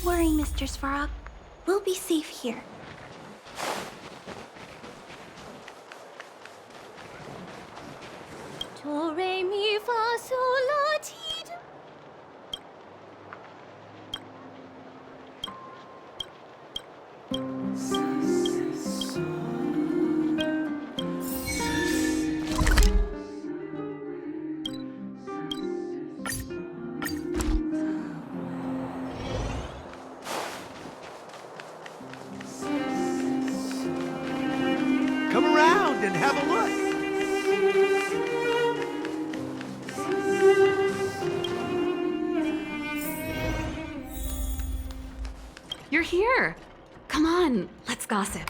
Don't worry, Mr. Svarog. We'll be safe here. Do, re, mi, fa, sol, la, ti, do. Come around and have a look. You're here. Come on, let's gossip.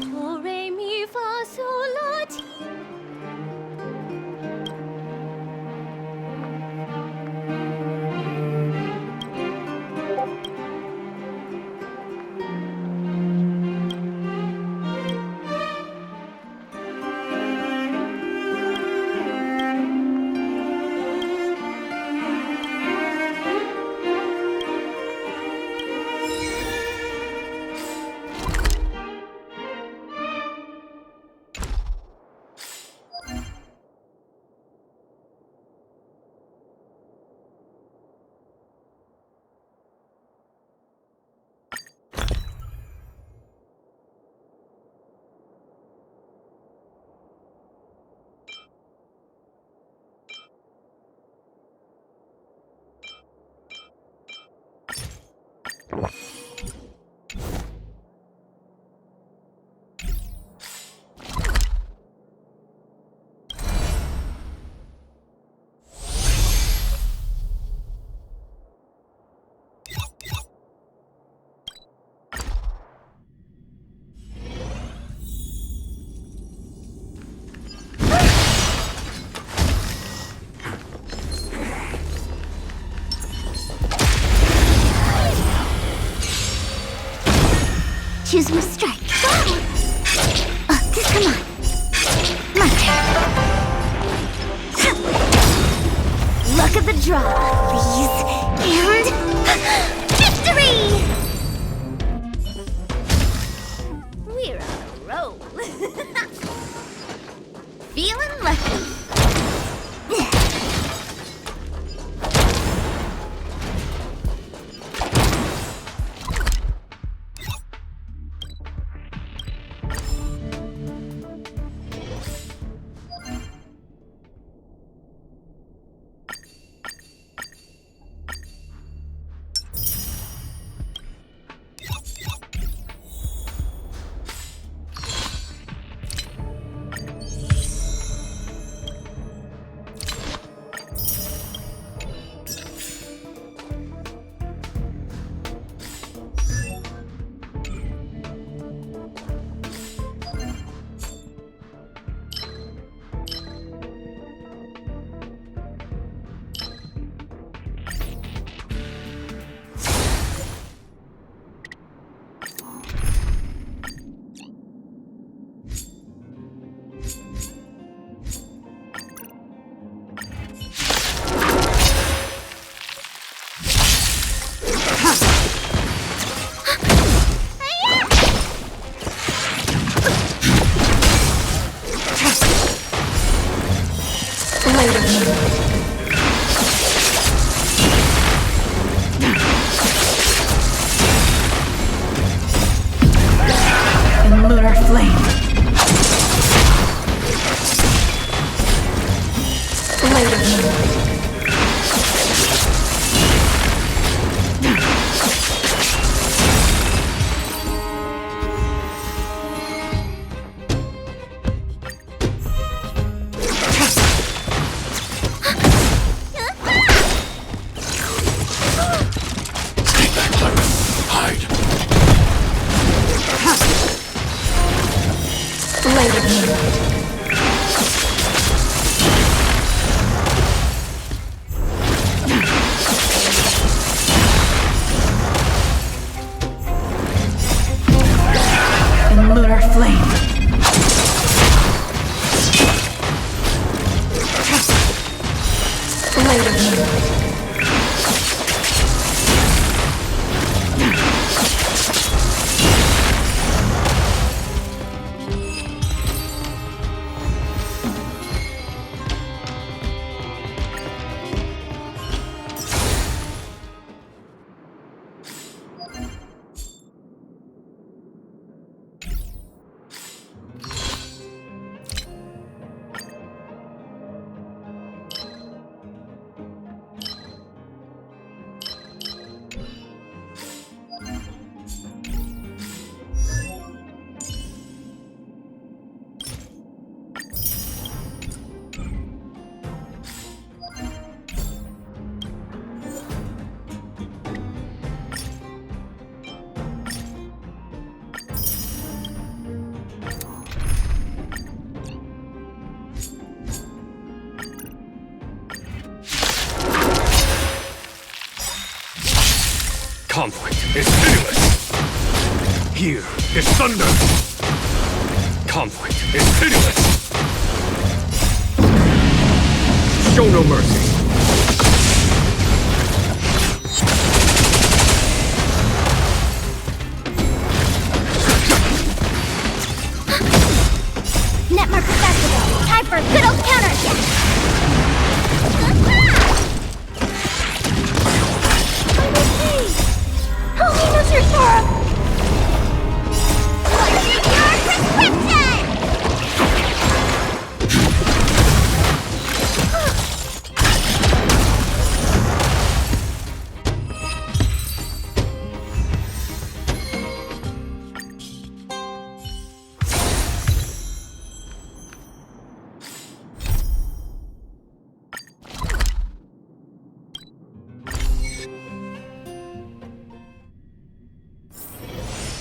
Do, re, mi, fa, sol, la, ti. Choose your strike. Go! Come on. My turn. Luck of the draw, please. And victory! We're on a roll. Feeling lucky. blade of moonlight. Conflict is pitiless. Here is thunder. Conflict is pitiless. Show no mercy. Net marker festival. Time for a good old counter attack. I'm okay. Help me, Mr. Sora. What's your prescription?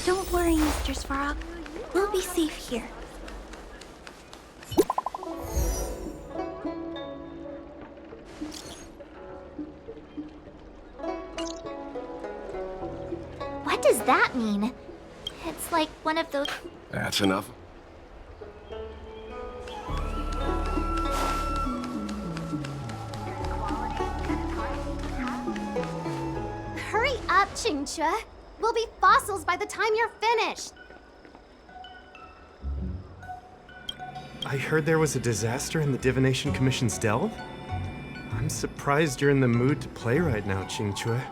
Don't worry, Mr. Svarog. We'll be safe here. What does that mean? It's like one of those... That's enough. Hurry up, Chingchua. We'll be fossils by the time you're finished. I heard there was a disaster in the Divination Commission's delve? I'm surprised you're in the mood to play right now, Chingchua.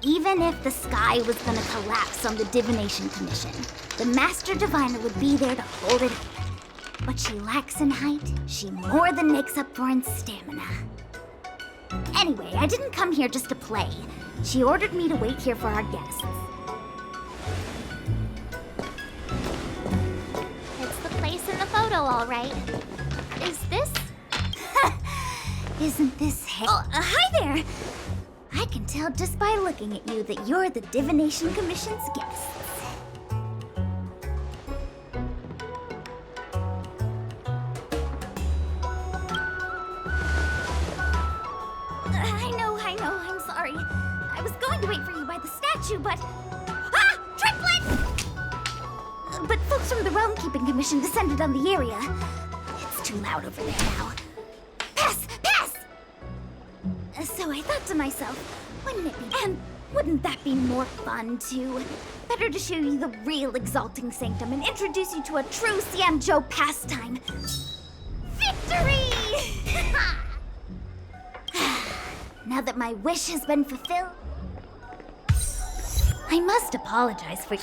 Even if the sky was gonna collapse on the Divination Commission, the Master Diviner would be there to hold it up. What she lacks in height, she more than makes up for in stamina. Anyway, I didn't come here just to play. She ordered me to wait here for our guests. It's the place in the photo, all right. Is this? Isn't this hi there! I can tell just by looking at you that you're the Divination Commission's guests. I know, I'm sorry. I was going to wait for you by the statue, but... Ah! Triplets! But folks from the Realm Keeping Commission descended on the area. It's too loud over there now. Pass! Pass! So I thought to myself, wouldn't that be more fun, too? Better to show you the real Exalting Sanctum and introduce you to a true Xianzhou pastime. Victory! Now that my wish has been fulfilled, I must apologize for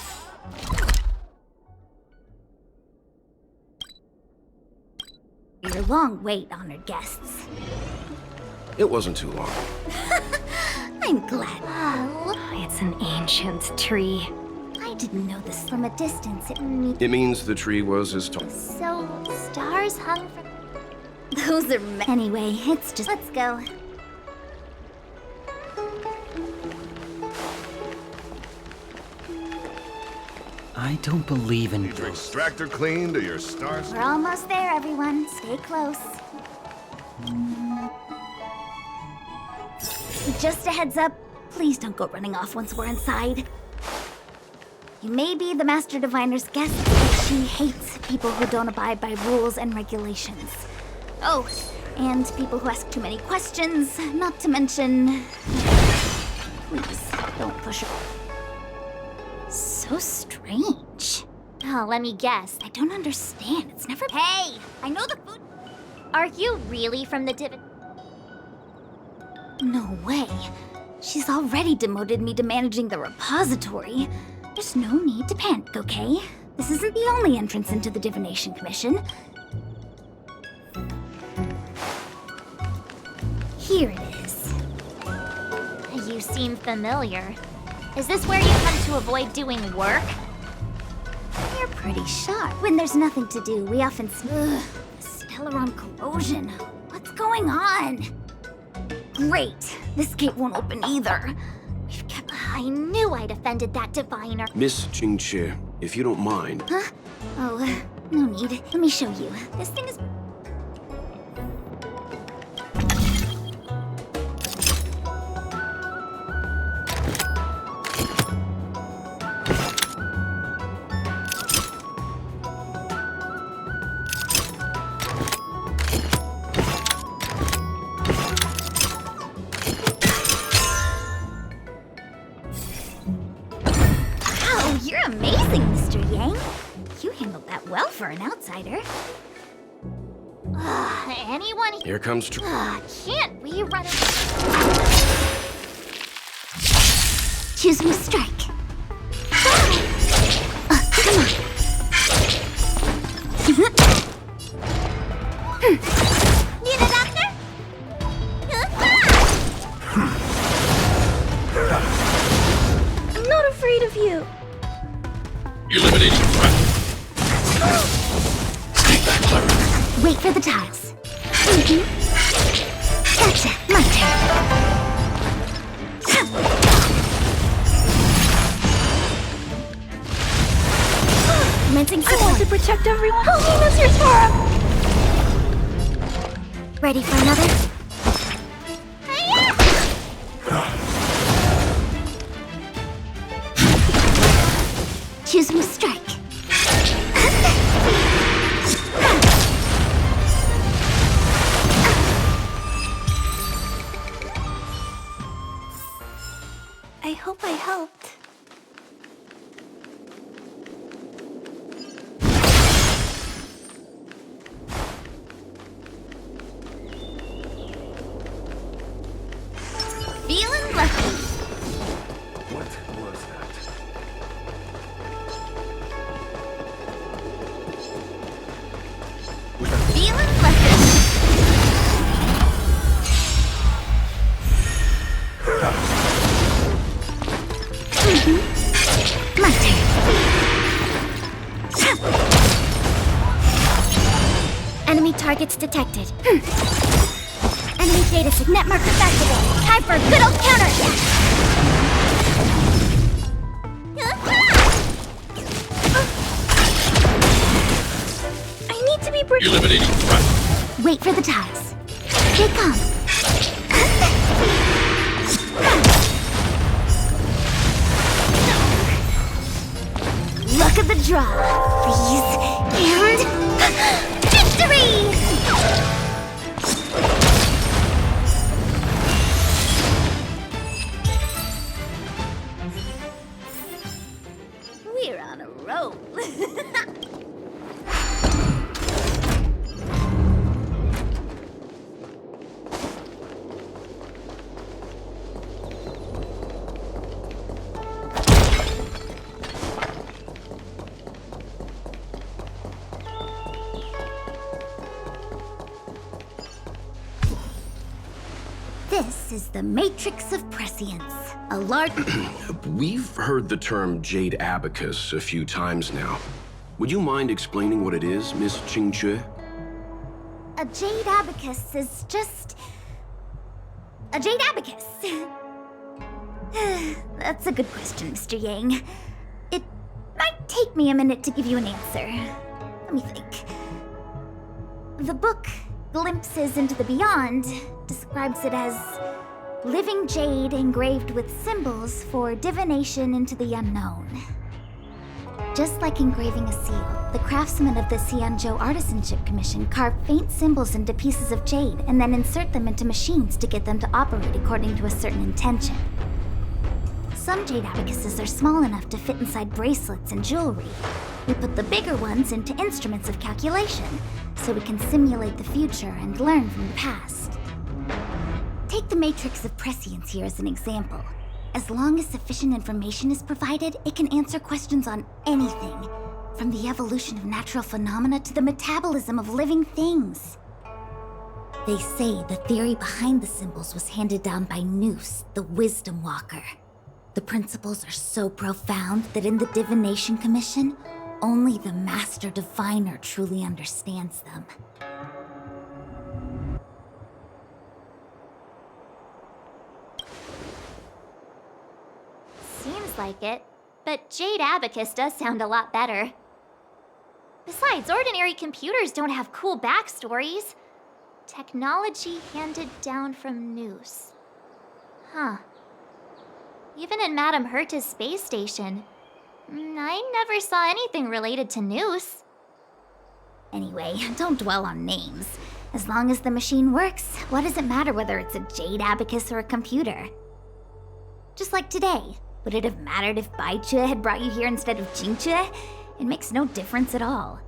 your long wait, honored guests. It wasn't too long. I'm glad. Look, It's an ancient tree. I didn't know this from a distance. It means the tree was as tall. So, stars hung from... Those are... Anyway, it's just... Let's go. I don't believe in Your extractor cleaned or your stars? We're almost there, everyone. Stay close. Just a heads up, please don't go running off once we're inside. You may be the Master Diviner's guest, but she hates people who don't abide by rules and regulations. Oh, And people who ask too many questions, not to mention... Please, don't push her. So strange. Oh, let me guess. I don't understand. It's never... Hey! I know the food... Are you really from the Div... No way. She's already demoted me to managing the repository. There's no need to panic, okay? This isn't the only entrance into the Divination Commission. Here it is. You seem familiar. Is this where you come to avoid doing work? You're pretty sharp. When there's nothing to do, we often... Ugh, Stellaron corrosion. What's going on? Great. This gate won't open either. We've kept... I knew I'd offended that diviner. Miss Qingqi, if you don't mind. Huh? Oh, no need. Let me show you. This thing is... Wow, you're amazing, Mr. Yang. You handled that well for an outsider. Anyone Here comes can't we run Choose me strike. Come on. Need a doctor? I'm not afraid of you. eliminating threat. Wait for the tiles. Gotcha. My turn. Commencing support. I want to protect everyone. Helena's here for him. Ready for another? Choose me strike. I hope I helped. Feeling lucky. What was that? Feeling lucky. My turn. Enemy targets detected. Enemy data net markers activated. Time for a good old counterattack. I need to be brave. Eliminating threat. Wait for the tiles. They come. Luck of the draw. Freeze. And... victory! We're on a roll. This is the Matrix of Prescience. A large... We've heard the term Jade Abacus a few times now. Would you mind explaining what it is, Miss Qingqi? A Jade Abacus is just... a Jade Abacus. That's a good question, Mr. Yang. It might take me a minute to give you an answer. Let me think. The book, Glimpses into the Beyond, describes it as living jade engraved with symbols for divination into the unknown. Just like engraving a seal, the craftsmen of the Xianzhou Artisanship Commission carve faint symbols into pieces of jade and then insert them into machines to get them to operate according to a certain intention. Some jade abacuses are small enough to fit inside bracelets and jewelry. We put the bigger ones into instruments of calculation, so we can simulate the future and learn from the past. Take the matrix of prescience here as an example. As long as sufficient information is provided, it can answer questions on anything, from the evolution of natural phenomena to the metabolism of living things. They say the theory behind the symbols was handed down by Noose, the Wisdom Walker. The principles are so profound that in the Divination Commission, only the Master Diviner truly understands them. Seems like it, but Jade Abacus does sound a lot better. Besides, ordinary computers don't have cool backstories. Technology handed down from Noose. Huh. Even in Madame Herta's space station, I never saw anything related to Noose. Anyway, don't dwell on names. As long as the machine works, what does it matter whether it's a jade abacus or a computer? Just like today, would it have mattered if Baichue had brought you here instead of Qingchue? It makes no difference at all.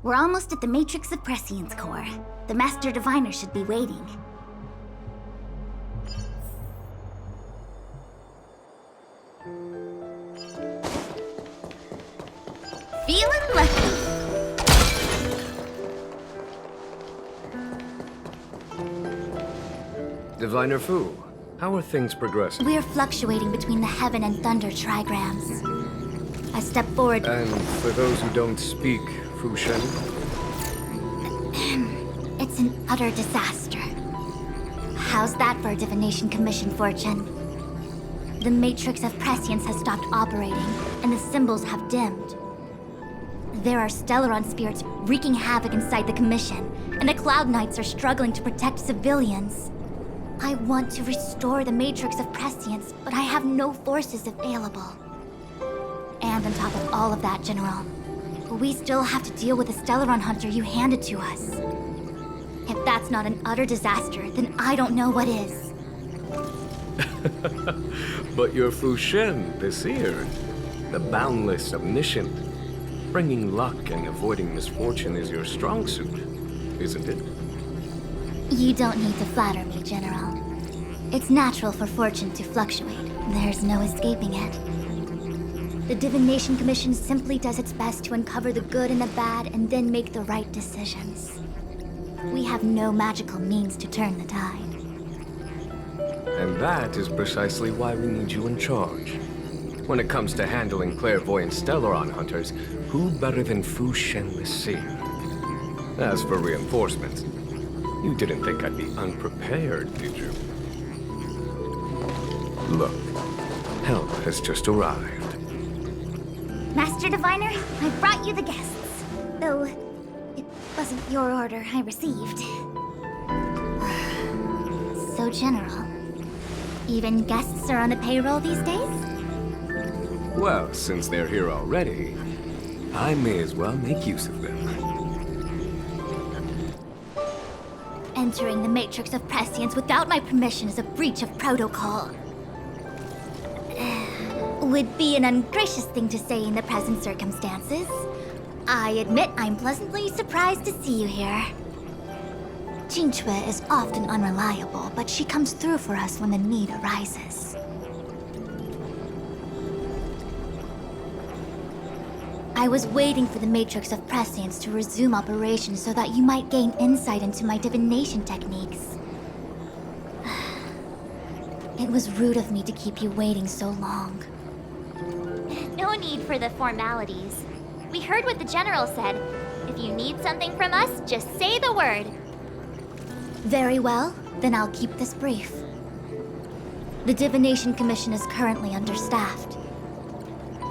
We're almost at the Matrix of Prescience core. The Master Diviner should be waiting. Feeling lucky. Diviner Fu, how are things progressing? We're fluctuating between the heaven and thunder trigrams. I step forward. And for those who don't speak Fu Shen, It's an utter disaster. How's that for a Divination Commission fortune? The Matrix of Prescience has stopped operating, and the symbols have dimmed. There are Stellaron spirits wreaking havoc inside the Commission, and the Cloud Knights are struggling to protect civilians. I want to restore the Matrix of Prescience, but I have no forces available. And on top of all of that, General, we still have to deal with the Stellaron Hunter you handed to us. If that's not an utter disaster, then I don't know what is. but your Fu Shen, the seer, the boundless, omniscient, bringing luck and avoiding misfortune is your strong suit, isn't it? You don't need to flatter me, General. It's natural for fortune to fluctuate. There's no escaping it. The Divination Commission simply does its best to uncover the good and the bad and then make the right decisions. We have no magical means to turn the tide. And that is precisely why we need you in charge. When it comes to handling clairvoyant Stellaron hunters, who better than Fu Shen the Seer? As for reinforcements, you didn't think I'd be unprepared, did you? Look, help has just arrived. Master Diviner, I brought you the guests. Though, it wasn't your order I received. So, General, even guests are on the payroll these days? Well, since they're here already, I may as well make use of them. Entering the Matrix of Prescience without my permission is a breach of protocol. Would be an ungracious thing to say in the present circumstances. I admit I'm pleasantly surprised to see you here. Qingchue is often unreliable, but she comes through for us when the need arises. I was waiting for the Matrix of Prescience to resume operations so that you might gain insight into my divination techniques. It was rude of me to keep you waiting so long. No need for the formalities. We heard what the General said. If you need something from us, just say the word. Very well, then I'll keep this brief. The Divination Commission is currently understaffed.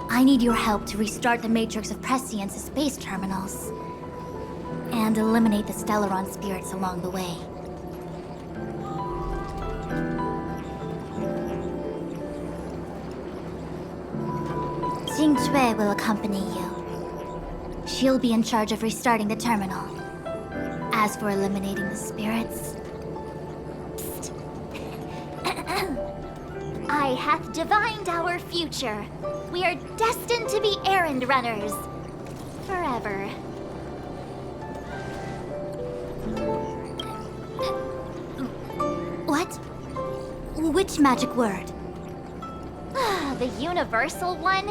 I need your help to restart the Matrix of Prescience's space terminals and eliminate the Stellaron spirits along the way. Ting Shui will accompany you. She'll be in charge of restarting the terminal. As for eliminating the spirits... Psst. I hath divined our future. We are destined to be errand runners. Forever. What? Which magic word? The universal one?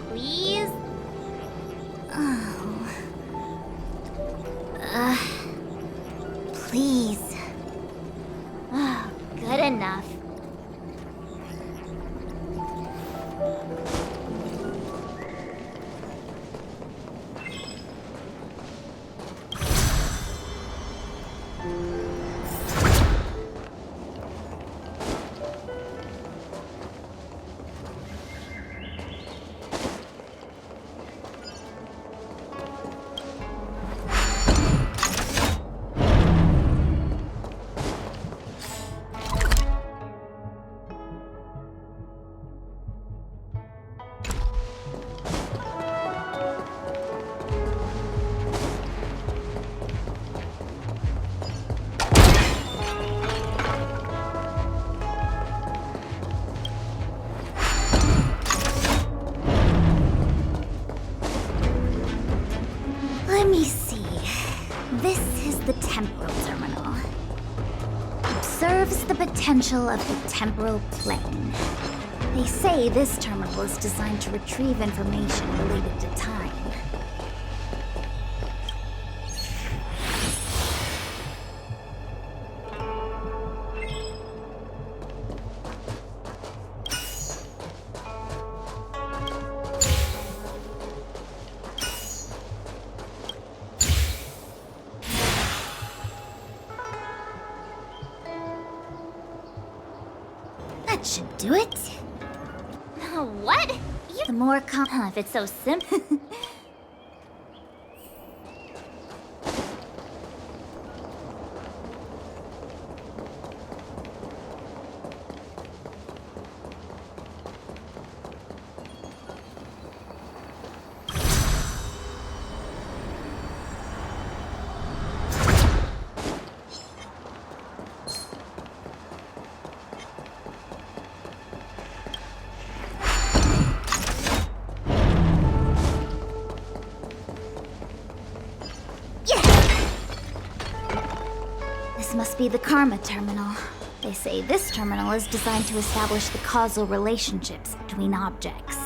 Please? Please. Good enough. Let me see. This is the temporal terminal. Observes the potential of the temporal plane. They say this terminal is designed to retrieve information related to time. That should do it. What? The more If it's so simple. This must be the Karma Terminal. They say this terminal is designed to establish the causal relationships between objects.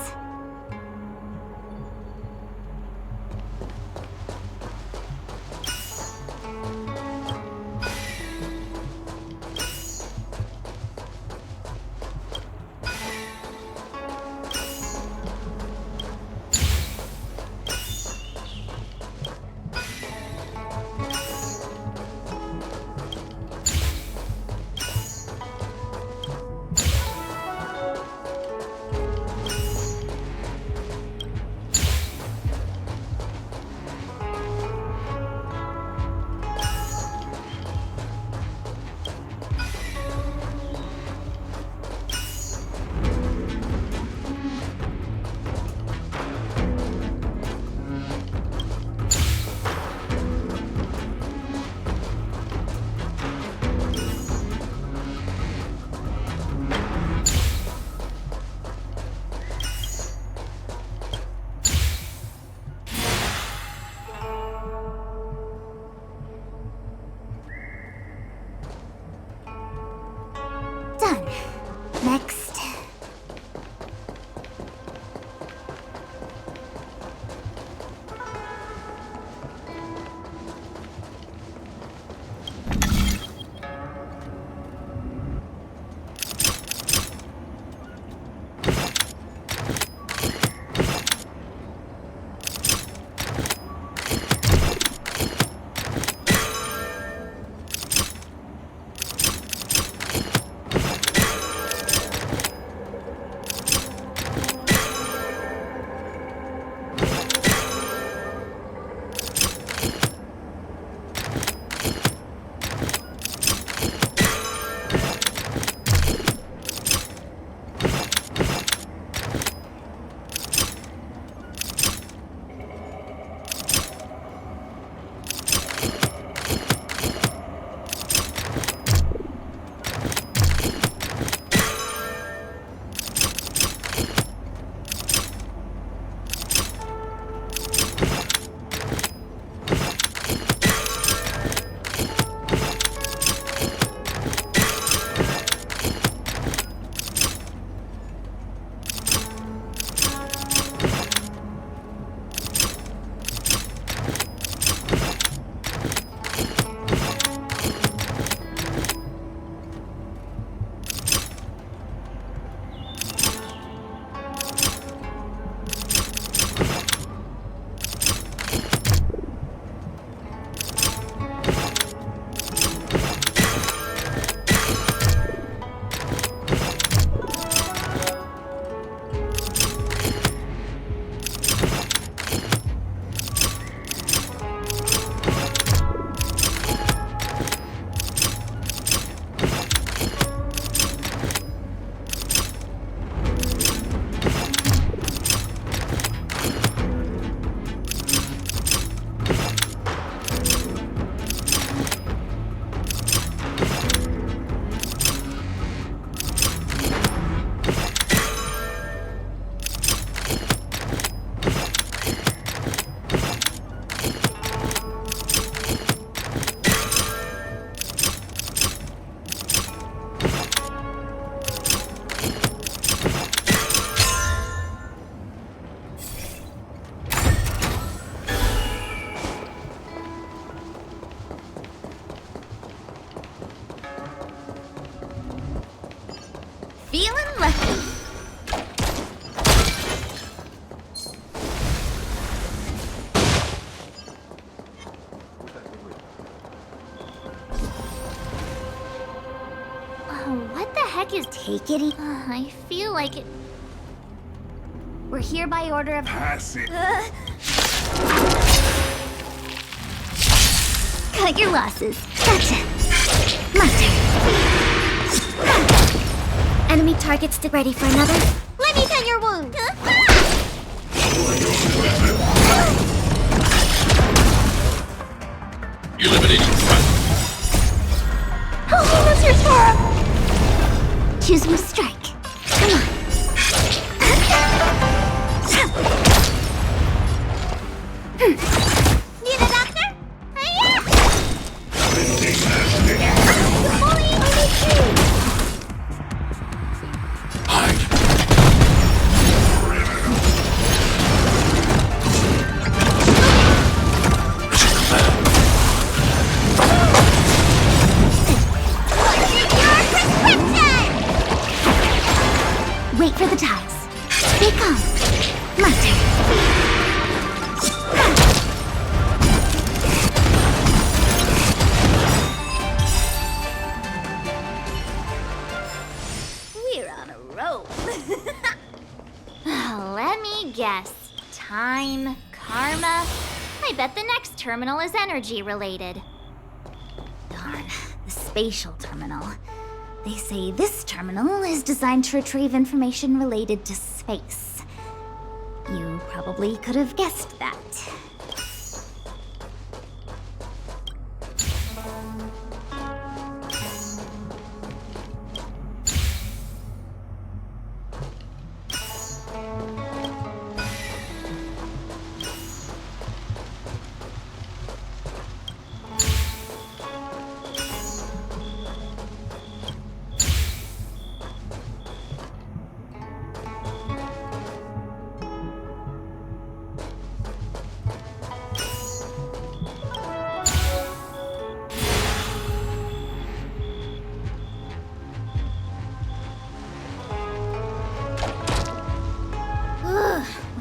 Feeling lucky. What the heck is... Take it. I feel like it... We're here by order of... Pass it. Cut your losses. Gotcha. My turn. Enemy targets to ready for another. Let me tend your wound. Eliminating front. Oh, that's your storm. Choose your strike. Come on. Need a doctor? Hide. Wait for the ties. Stay calm. My turn. We're on a roll. Let me guess. Time, karma. I bet the next terminal is energy related. Darn, the spatial terminal. They say this terminal is designed to retrieve information related to space. You probably could have guessed that.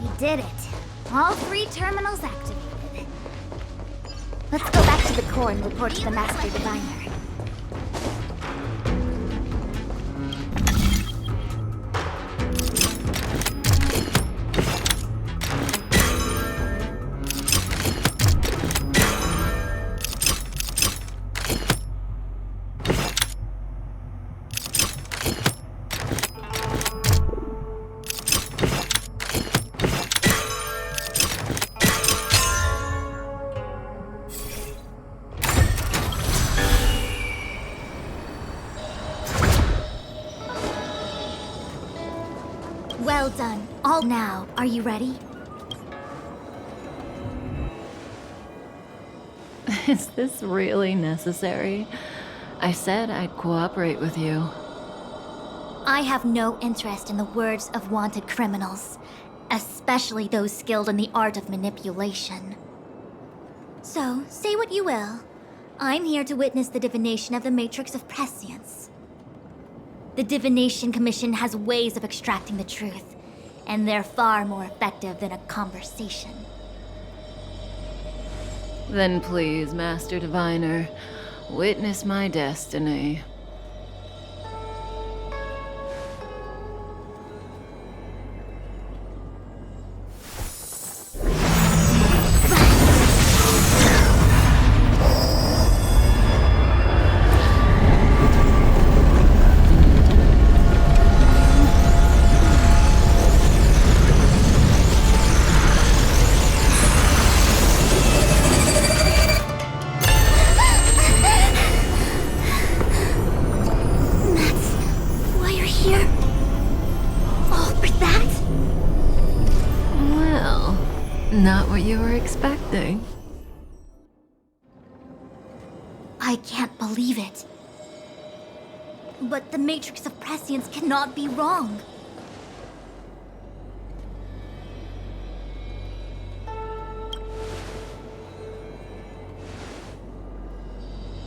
We did it. All 3 terminals activated. Let's go back to the core and report to the Master Diviner. Well done. All now. Are you ready? Is this really necessary? I said I'd cooperate with you. I have no interest in the words of wanted criminals, especially those skilled in the art of manipulation. So, say what you will. I'm here to witness the divination of the Matrix of Prescience. The Divination Commission has ways of extracting the truth, and they're far more effective than a conversation. Then please, Master Diviner, witness my destiny. Not what you were expecting. I can't believe it. But the Matrix of Prescience cannot be wrong.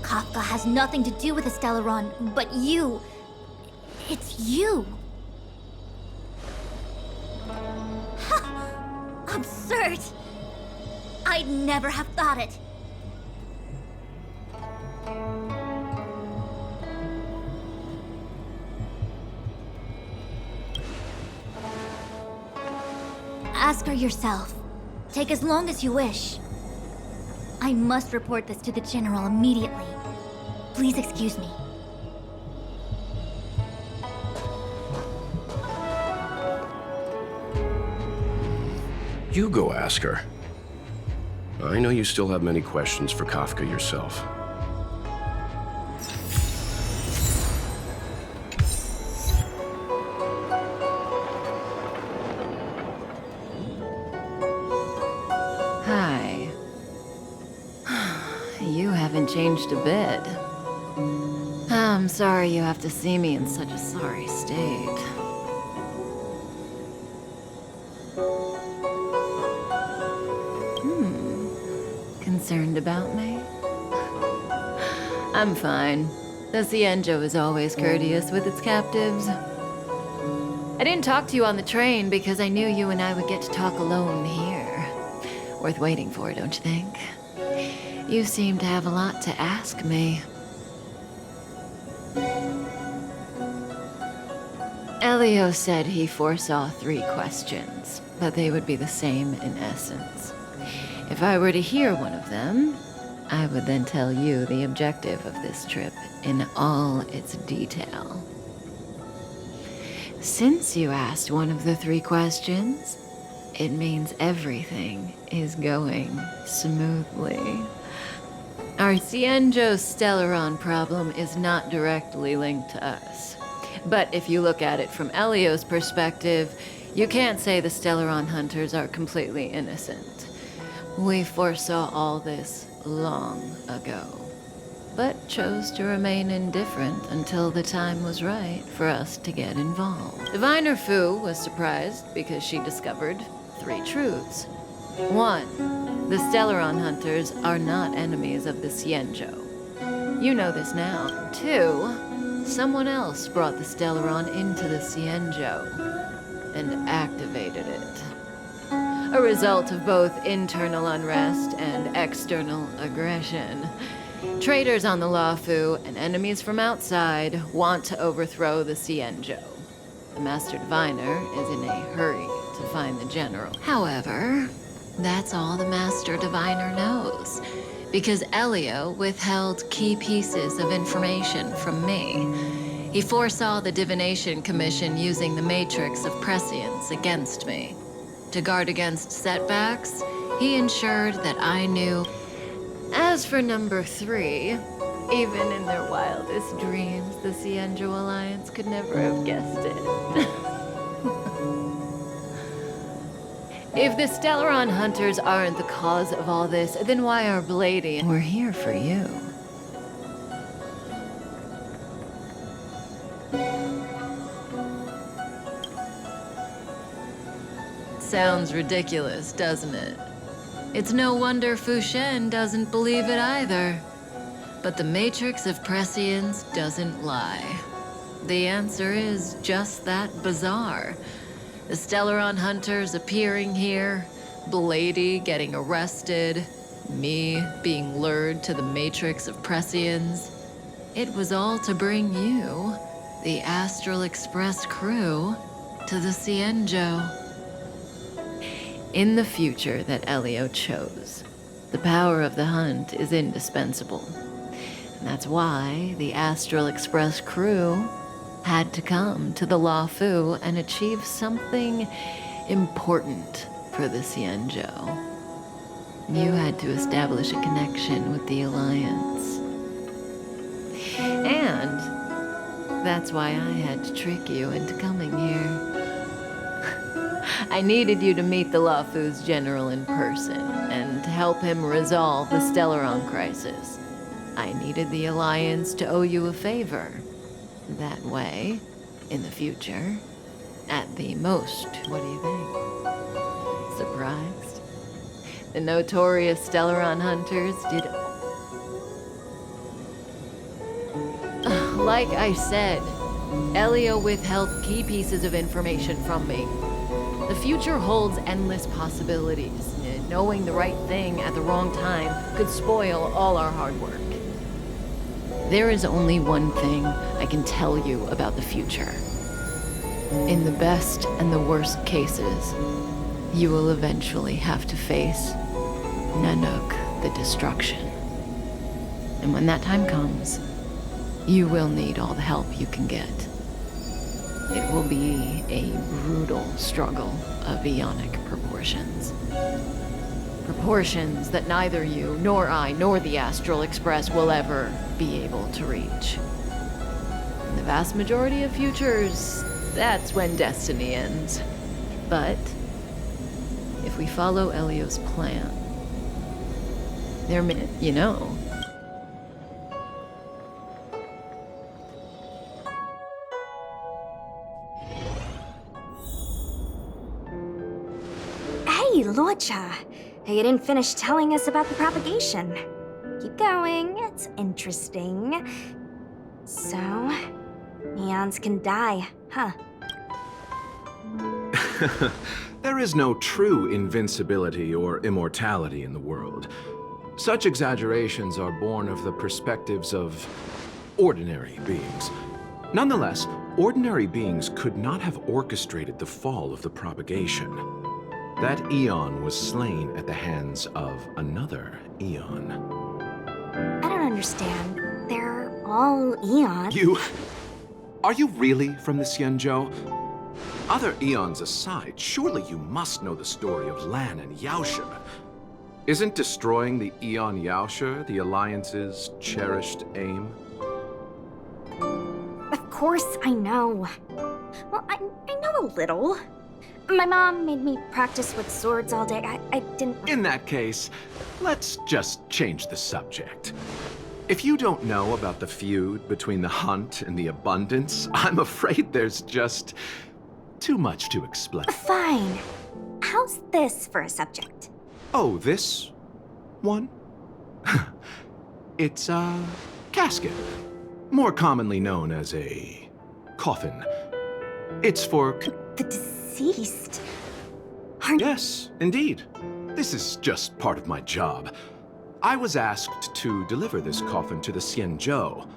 Kafka has nothing to do with the Stellaron, but you... It's you! Absurd! I'd never have thought it. Ask her yourself. Take as long as you wish. I must report this to the General immediately. Please excuse me. You go ask her. I know you still have many questions for Kafka yourself. Hi. You haven't changed a bit. I'm sorry you have to see me in such a sorry state. Concerned about me? I'm fine. The Cienjo is always courteous with its captives. I didn't talk to you on the train because I knew you and I would get to talk alone here. Worth waiting for, don't you think? You seem to have a lot to ask me. Elio said he foresaw 3 questions, but they would be the same in essence. If I were to hear one of them, I would then tell you the objective of this trip in all its detail. Since you asked one of the 3 questions, it means everything is going smoothly. Our Cienjo Stellaron problem is not directly linked to us. But if you look at it from Elio's perspective, you can't say the Stellaron hunters are completely innocent. We foresaw all this long ago, but chose to remain indifferent until the time was right for us to get involved. Diviner Fu was surprised because she discovered 3 truths. 1, the Stellaron hunters are not enemies of the Cienjo. You know this now. 2, someone else brought the Stellaron into the Cienjo and activated it. A result of both internal unrest and external aggression. Traitors on the Luofu and enemies from outside want to overthrow the Cienjo. The Master Diviner is in a hurry to find the General. However, that's all the Master Diviner knows, because Elio withheld key pieces of information from me. He foresaw the Divination Commission using the Matrix of Prescience against me. To guard against setbacks, he ensured that I knew. As for number 3, even in their wildest dreams, the Cienjo Alliance could never have guessed it. If the Stellaron hunters aren't the cause of all this, then why are Blady? We're here for you. Sounds ridiculous, doesn't it? It's no wonder Fu Shen doesn't believe it either. But the Matrix of Prescience doesn't lie. The answer is just that bizarre. The Stellaron hunters appearing here, Blady getting arrested, me being lured to the Matrix of Prescience. It was all to bring you, the Astral Express crew, to the Cienjo. In the future that Elio chose, the power of the hunt is indispensable. And that's why the Astral Express crew had to come to the Luofu and achieve something important for the Cienjo. You had to establish a connection with the Alliance. And that's why I had to trick you into coming here. I needed you to meet the Luofu's general in person and to help him resolve the Stellaron crisis. I needed the Alliance to owe you a favor. That way, in the future, at the most, what do you think? Surprised? The notorious Stellaron hunters did... Like I said, Elio withheld key pieces of information from me. The future holds endless possibilities, and knowing the right thing at the wrong time could spoil all our hard work. There is only one thing I can tell you about the future. In the best and the worst cases, you will eventually have to face Nanook the Destruction. And when that time comes, you will need all the help you can get. It will be a brutal struggle of eonic proportions. Proportions that neither you, nor I, nor the Astral Express will ever be able to reach. In the vast majority of futures, that's when destiny ends. But if we follow Elio's plan, there may, you know. Hey, Lorcha. You didn't finish telling us about the propagation. Keep going, it's interesting. So, eons can die, huh? There is no true invincibility or immortality in the world. Such exaggerations are born of the perspectives of ordinary beings. Nonetheless, ordinary beings could not have orchestrated the fall of the propagation. That eon was slain at the hands of another eon. I don't understand. They're all eons. Are you really from the Xianzhou? Other eons aside, surely you must know the story of Lan and Yaoshe. Isn't destroying the Eon Yaoshe the Alliance's cherished aim? Of course I know. Well, I know a little. My mom made me practice with swords all day. I didn't... In that case, let's just change the subject. If you don't know about the feud between the Hunt and the Abundance, I'm afraid there's just too much to explain. Fine. How's this for a subject? Oh, this one? It's a casket, more commonly known as a coffin. It's for... The deceased? Yes, indeed. This is just part of my job. I was asked to deliver this coffin to the Xianzhou.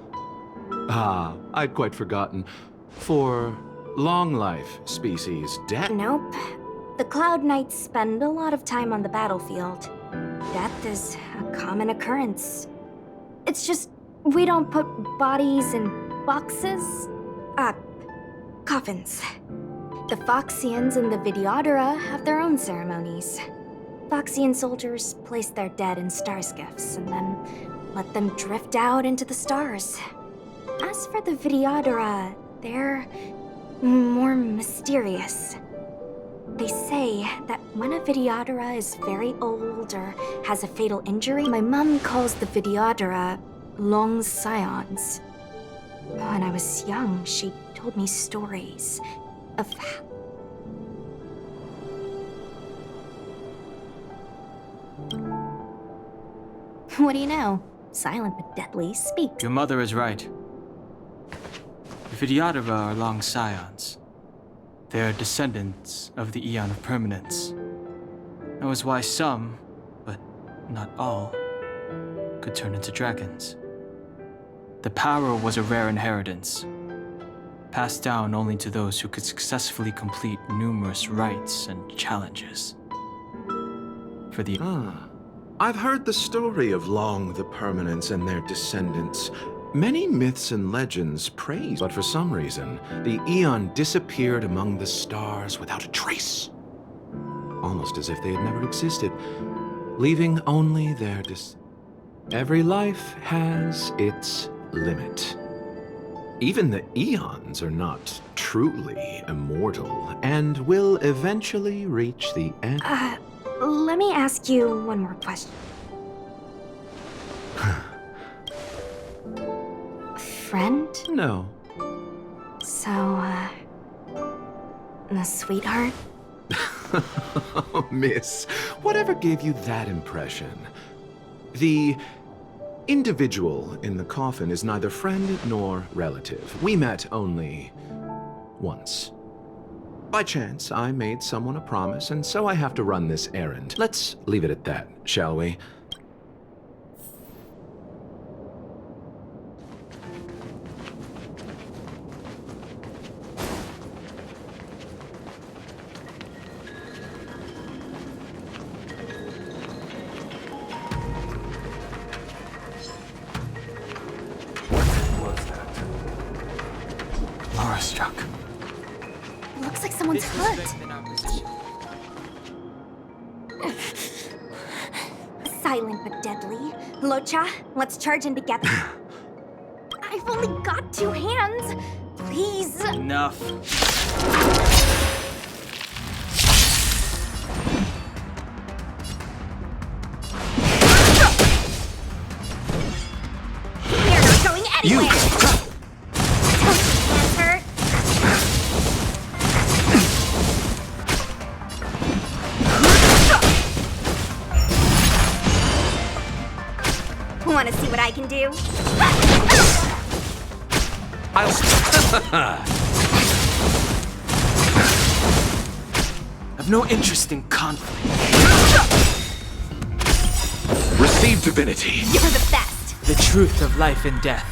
I'd quite forgotten. For long life species dead. Nope. The Cloud Knights spend a lot of time on the battlefield. Death is a common occurrence. It's just, we don't put bodies in boxes. Coffins. The Foxians and the Videodora have their own ceremonies. Foxian soldiers place their dead in star skiffs and then let them drift out into the stars. As for the Videodora, they're more mysterious. They say that when a Videodora is very old or has a fatal injury, my mom calls the Videodora long scions. When I was young, she told me stories of What do you know? Silent but deadly. Speak. Your mother is right. The Videodora are long scions. They are descendants of the Eon of Permanence. That was why some, but not all, could turn into dragons. The power was a rare inheritance, passed down only to those who could successfully complete numerous rites and challenges. For the... I've heard the story of Long the Permanence and their descendants. Many myths and legends praise, but for some reason, the Eon disappeared among the stars without a trace. Almost as if they had never existed, leaving only their Every life has its limit. Even the Eons are not truly immortal, and will eventually reach the end. Let me ask you one more question. Friend? No. So, a sweetheart? Miss, whatever gave you that impression? The individual in the coffin is neither friend nor relative. We met only once. By chance, I made someone a promise, and so I have to run this errand. Let's leave it at that, shall we? Laura struck. Looks like someone's hurt. Silent but deadly. Locha, let's charge in together. I've only got 2 hands. Please. Enough. We're not going anywhere. Hands hurt. Want to see what I can do? I've no interest in conflict. Receive divinity. You're the best. The truth of life and death,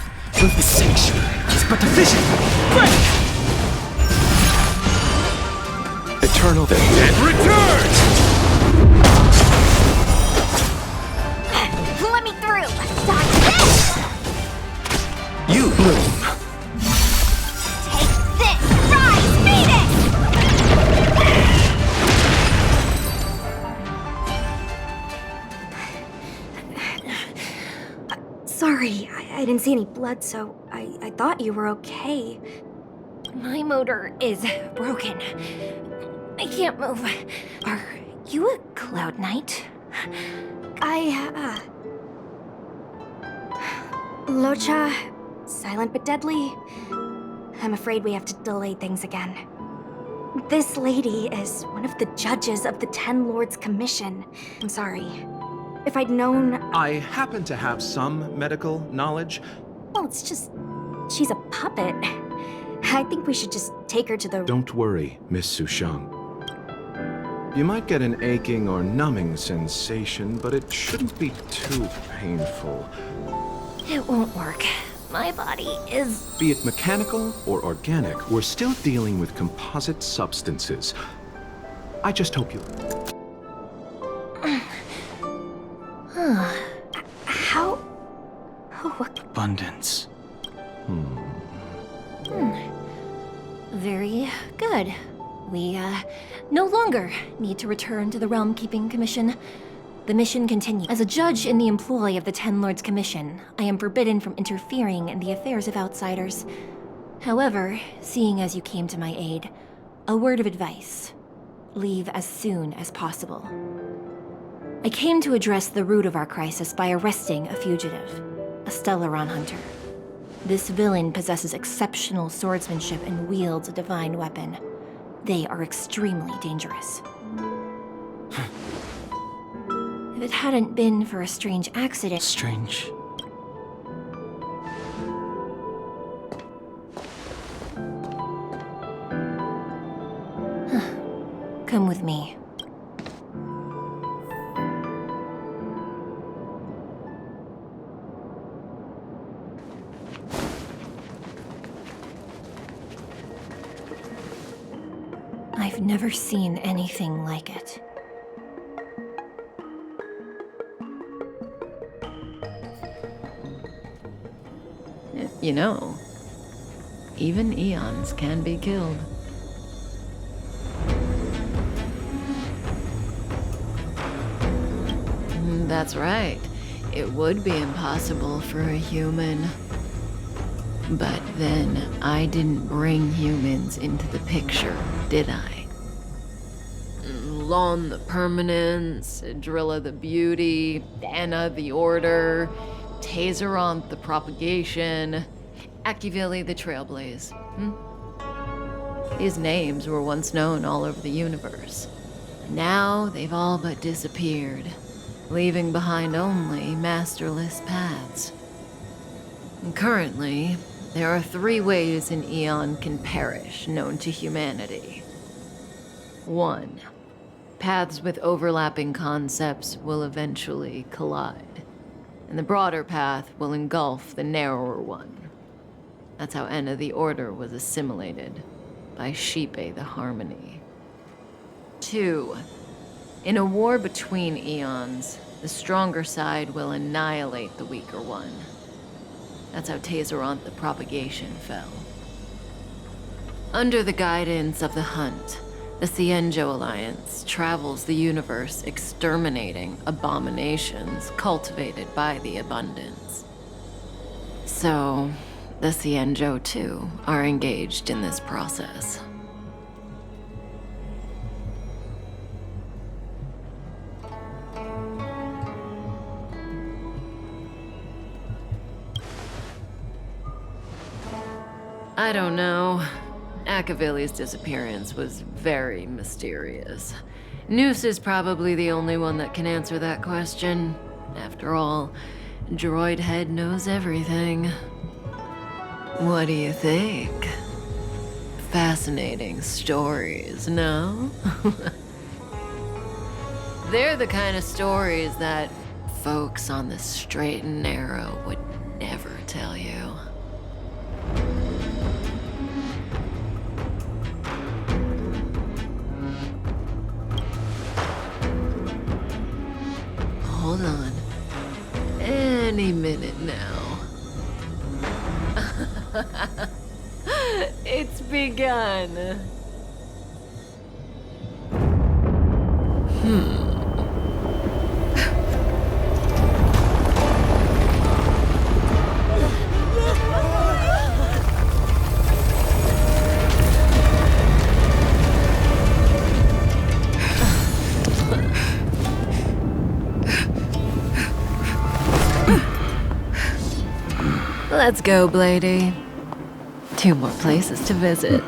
with the sanctuary, is but a vision. Break! Eternal the dead return! Let me through. Dodge this. You bloom. Take this. Rise, Phoenix. Sorry, I didn't see any blood, so I thought you were okay. My motor is broken. I can't move. Are you a Cloud Knight? Locha, silent but deadly. I'm afraid we have to delay things again. This lady is one of the judges of the Ten Lords Commission. I'm sorry. If I'd known... I happen to have some medical knowledge. Well, it's just... she's a puppet. I think we should just take her to the... Don't worry, Miss Sushang. You might get an aching or numbing sensation, but it shouldn't be too painful. It won't work. My body is... Be it mechanical or organic, we're still dealing with composite substances. I just hope you... How... Oh, what... Abundance. Very good. We, no longer need to return to the Realm Keeping Commission. The mission continues. As a judge in the employ of the Ten Lords Commission, I am forbidden from interfering in the affairs of outsiders. However, seeing as you came to my aid, a word of advice. Leave as soon as possible. I came to address the root of our crisis by arresting a fugitive, a Stellaron hunter. This villain possesses exceptional swordsmanship and wields a divine weapon. They are extremely dangerous. If it hadn't been for a strange accident... Strange. Come with me. I've never seen anything like it. You know, even eons can be killed. That's right. It would be impossible for a human. But then, I didn't bring humans into the picture, did I? Lon the Permanence, Drilla the Beauty, Anna the Order, Tazeronth the Propagation, Akivili the Trailblaze. These names were once known all over the universe. Now they've all but disappeared. leaving behind only masterless paths. And currently, there are 3 ways an eon can perish known to humanity. 1. Paths with overlapping concepts will eventually collide, and the broader path will engulf the narrower one. That's how Enna the Order was assimilated, by Shipe the Harmony. 2. In a war between eons, the stronger side will annihilate the weaker one. That's how Tazeronth the Propagation fell. Under the guidance of the Hunt, the Cienjo Alliance travels the universe exterminating abominations cultivated by the Abundance. So, the Cienjo, too, are engaged in this process. I don't know. Akavili's disappearance was very mysterious. Noose is probably the only one that can answer that question. After all, Droid Head knows everything. What do you think? Fascinating stories, no? They're the kind of stories that folks on the straight and narrow would never tell you. Hold on. Any minute now. It's begun. Let's go, Blady. 2 more places to visit.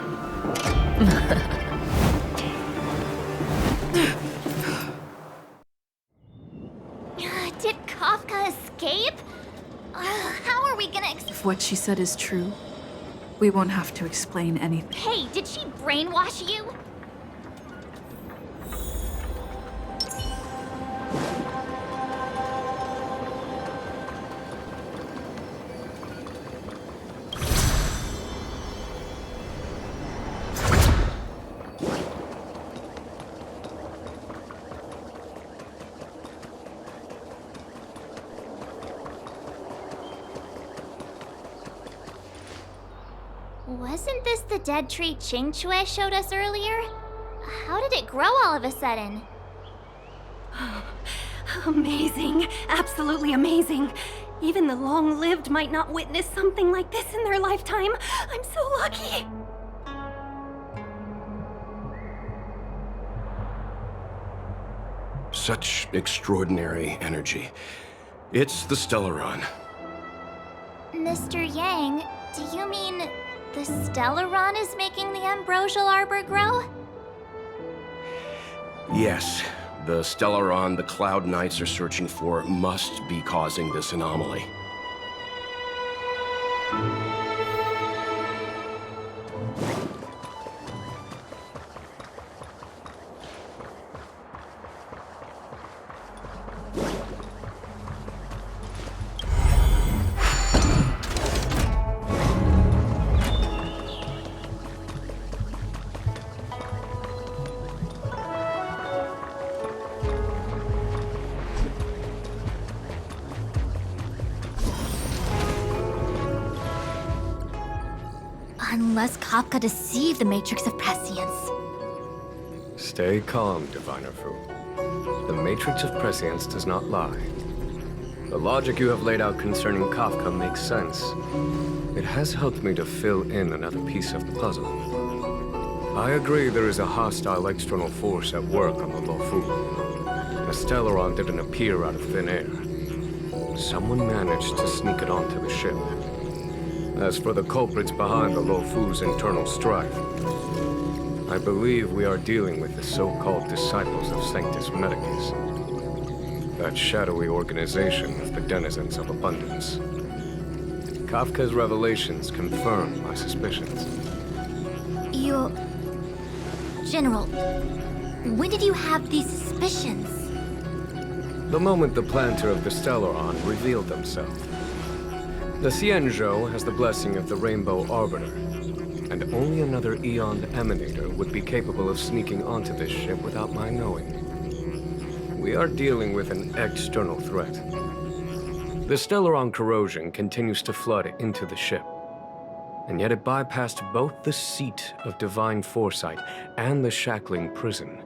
Did Kafka escape? How are we gonna If what she said is true, we won't have to explain anything. Hey, did she brainwash you? Wasn't this the dead tree Qingque showed us earlier? How did it grow all of a sudden? Amazing. Absolutely amazing. Even the long-lived might not witness something like this in their lifetime. I'm so lucky. Such extraordinary energy. It's the Stellaron. Mr. Yang, do you mean the Stellaron is making the ambrosial arbor grow? Yes, the Stellaron the Cloud Knights are searching for must be causing this anomaly. Unless Kafka deceived the Matrix of Prescience. Stay calm, Diviner Fu. The Matrix of Prescience does not lie. The logic you have laid out concerning Kafka makes sense. It has helped me to fill in another piece of the puzzle. I agree there is a hostile external force at work on the Lofu. The Stellaron didn't appear out of thin air. Someone managed to sneak it onto the ship. As for the culprits behind the Lofu's internal strife, I believe we are dealing with the so-called disciples of Sanctus Medicus. That shadowy organization of the denizens of abundance. Kafka's revelations confirm my suspicions. You... General, when did you have these suspicions? The moment the planter of the Stellaron revealed themselves. The Xianzhou has the blessing of the Rainbow Arbiter, and only another Eon Emanator would be capable of sneaking onto this ship without my knowing. We are dealing with an external threat. The Stellaron corrosion continues to flood into the ship, and yet it bypassed both the seat of divine foresight and the shackling prison.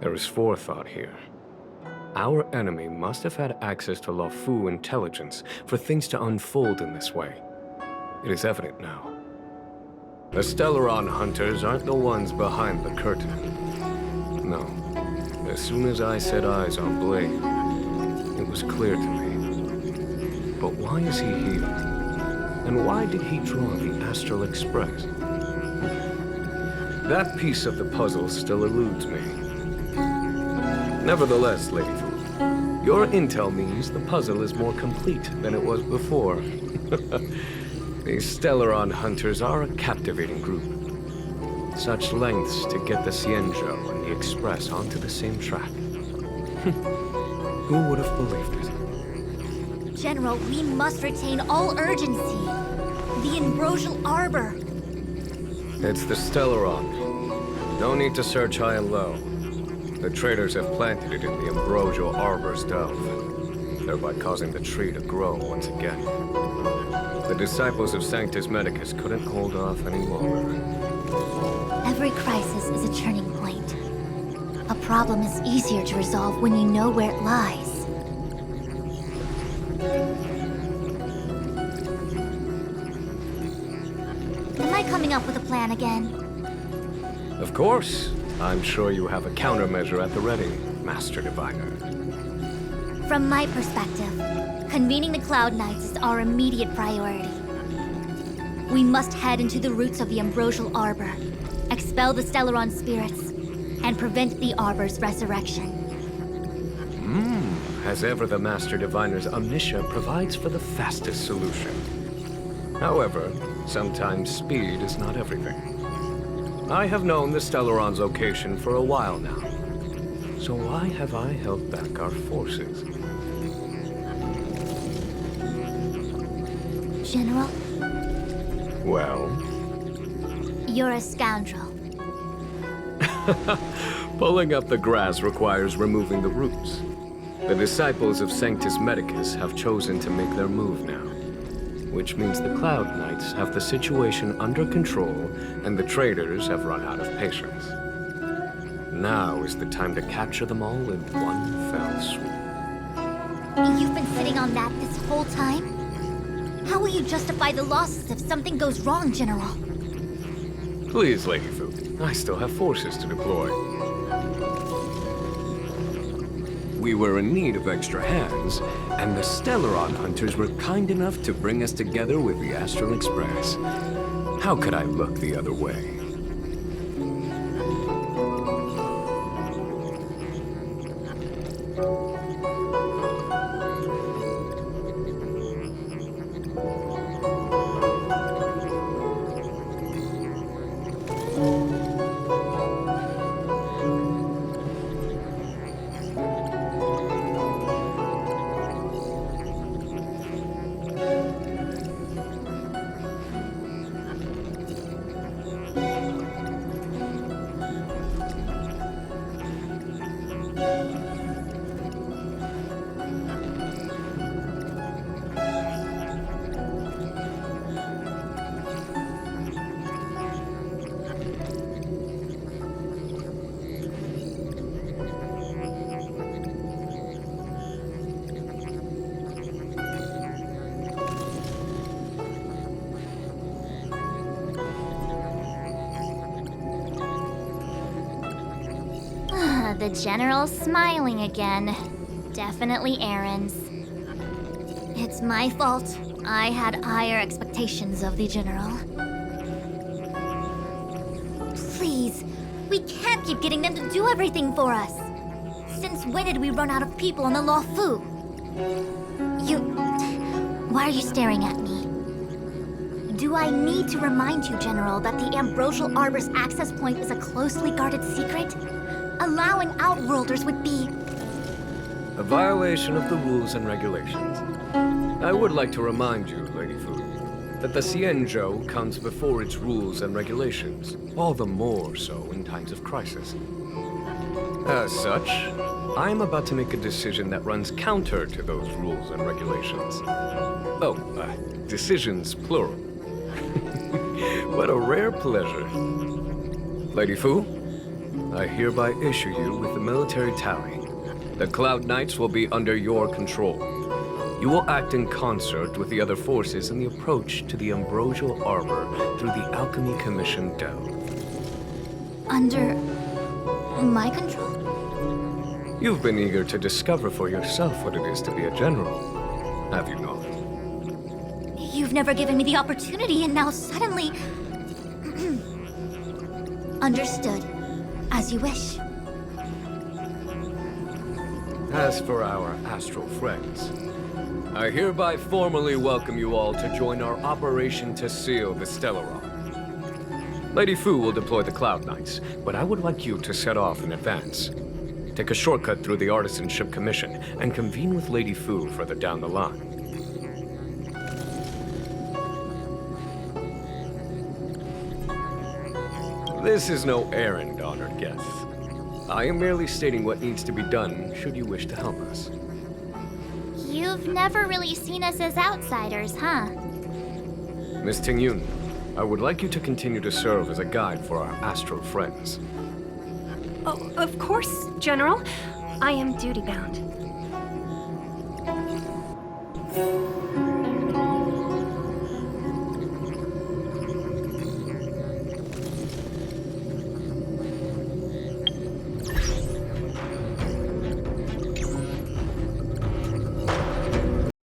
There is forethought here. Our enemy must have had access to Luofu intelligence for things to unfold in this way. It is evident now. The Stellaron hunters aren't the ones behind the curtain. No. As soon as I set eyes on Blade, it was clear to me. But why is he here? And why did he draw the Astral Express? That piece of the puzzle still eludes me. Nevertheless, Lady Fu, your intel means the puzzle is more complete than it was before. These Stellaron hunters are a captivating group. Such lengths to get the Xianzhou and the Express onto the same track. Who would have believed it? General, we must retain all urgency. The Ambrosial Arbor. It's the Stellaron. No need to search high and low. The traders have planted it in the Ambrosial Arbor's dove, thereby causing the tree to grow once again. The disciples of Sanctus Medicus couldn't hold off any longer. Every crisis is a turning point. A problem is easier to resolve when you know where it lies. Am I coming up with a plan again? Of course. I'm sure you have a countermeasure at the ready, Master Diviner. From my perspective, convening the Cloud Knights is our immediate priority. We must head into the roots of the Ambrosial Arbor, expel the Stellaron spirits, and prevent the Arbor's resurrection. As ever, the Master Diviner's omniscia provides for the fastest solution. However, sometimes speed is not everything. I have known the Stellaron's location for a while now. So why have I held back our forces? General? Well? You're a scoundrel. Pulling up the grass requires removing the roots. The disciples of Sanctus Medicus have chosen to make their move now, which means the Cloud Knights have the situation under control and the traders have run out of patience. Now is the time to capture them all in one fell swoop. You've been sitting on that this whole time? How will you justify the losses if something goes wrong, General? Please, Lady Fu, I still have forces to deploy. We were in need of extra hands, and the Stellaron hunters were kind enough to bring us together with the Astral Express. How could I look the other way? The General's smiling again. Definitely Aaron's. It's my fault. I had higher expectations of the General. Please, we can't keep getting them to do everything for us. Since when did we run out of people on the Law Fu? Why are you staring at me? Do I need to remind you, General, that the Ambrosial Arbor's access point is a closely guarded secret? Allowing Outworlders would be... A violation of the rules and regulations. I would like to remind you, Lady Fu, that the Xianzhou comes before its rules and regulations, all the more so in times of crisis. As such, I am about to make a decision that runs counter to those rules and regulations. Decisions plural. What a rare pleasure. Lady Fu, I hereby issue you with the military tally. The Cloud Knights will be under your control. You will act in concert with the other forces in the approach to the Ambrosial Arbor through the Alchemy Commission Dell. Under... my control? You've been eager to discover for yourself what it is to be a general, have you not? You've never given me the opportunity, and now suddenly... Understood. As you wish. As for our astral friends, I hereby formally welcome you all to join our operation to seal the Stellaron. Lady Fu will deploy the Cloud Knights, but I would like you to set off in advance. Take a shortcut through the Artisanship Commission and convene with Lady Fu further down the line. This is no errand, honored guests. I am merely stating what needs to be done should you wish to help us. You've never really seen us as outsiders, huh? Miss Tingyun, I would like you to continue to serve as a guide for our astral friends. Oh, of course, General. I am duty-bound.